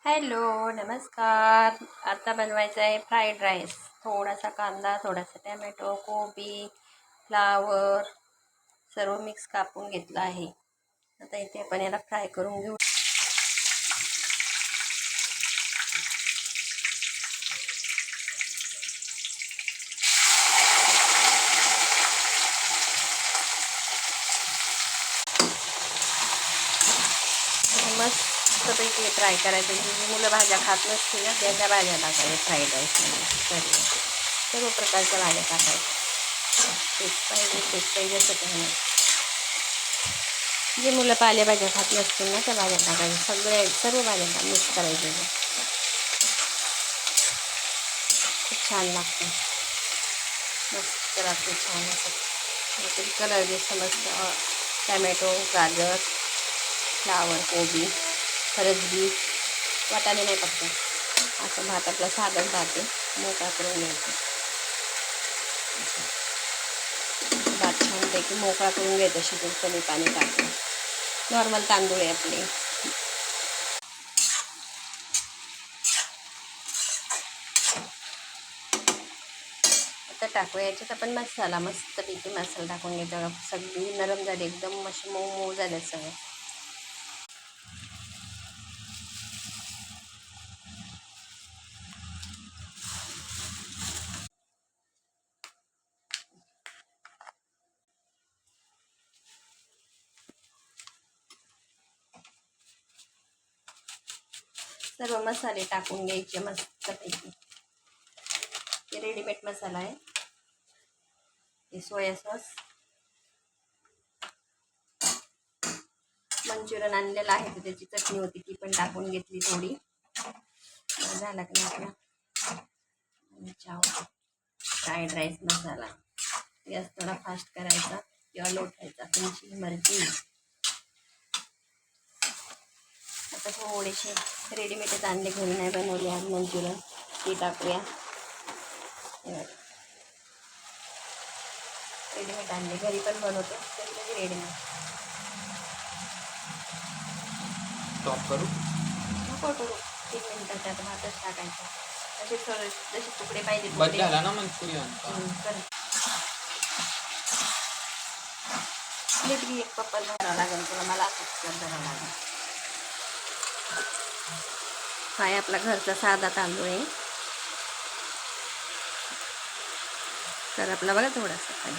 Hello, नमस्कार. आता बनवायचा आहे फ्राईड राईस. थोडासा कांदा, थोडासा टॅमॅटो, कोबी, फ्लावर सर्व मिक्स कापून घेतलं आहे. आता इथे आपण याला फ्राय करून घेऊ. मस्तपैकी फ्राय करायचं. जी मुलं भाज्या खात नसतील ना, त्याच्या भाज्या टाकायच्या फ्राईड राईसमध्ये. सर्व प्रकारच्या भाज्या टाकायच्या. तेच पाहिजे असं काही नाही. जे मुलं पालेभाज्या खात नसतील ना, त्या भाज्या टाकायच्या. सर्व भाज्या मिक्स करायच्या. खूप छान लागतं. मस्त लागते छान असं. कलर दिसतं मस्त. टॅमॅटो, गाजर, फ्लावर, कोबी, फरसबी, वाटाणे नाही फक्त. असं भात आपला साधं भात आहे, मोकळा करून घ्यायचा. भात छानपैकी मोकळा करून घ्यायचा, शिजून कमी पाणी टाकून. नॉर्मल तांदूळ आहे आपले. आता टाकूया याच्यात आपण मसाला. मस्तपैकी मसाला टाकून घ्यायचा. सगळी नरम झाली, एकदम अशी मऊ मऊ झाले सगळं. सर्व मसाले टाकून घ्यायचे मस्तपैकी. हे रेडीमेड मसाला आहे. हे सोया सॉस, मंचुरियन आणलेलं आहे, तर त्याची चटणी होती ती पण टाकून घेतली थोडी. झाला की आपला फ्राईड राईस मसाला. गॅस थोडा फास्ट करायचा किंवा लो ठेवायचा, तुमची मर्जी. आता थोडेसे रेडीमेडच आणले, घरी नाही बनवले आज मंचुरियन, ते टाकूया. रेडीमेड आणले, घरी पण बनवतो तरी रेडीमेड. स्टॉप करू नको करू. 3 मिनिटं त्यात भातच टाकायचा. असे जसे तुकडे पाहिजे बस झाला ना मंचुरियन. प्लेट बी एक पप्पा धरावं लागेल तुला, मला असंच धरावं लागेल. हा आपला घरचा साधा तांदूळ आहे. तर आपला बघा थोडासा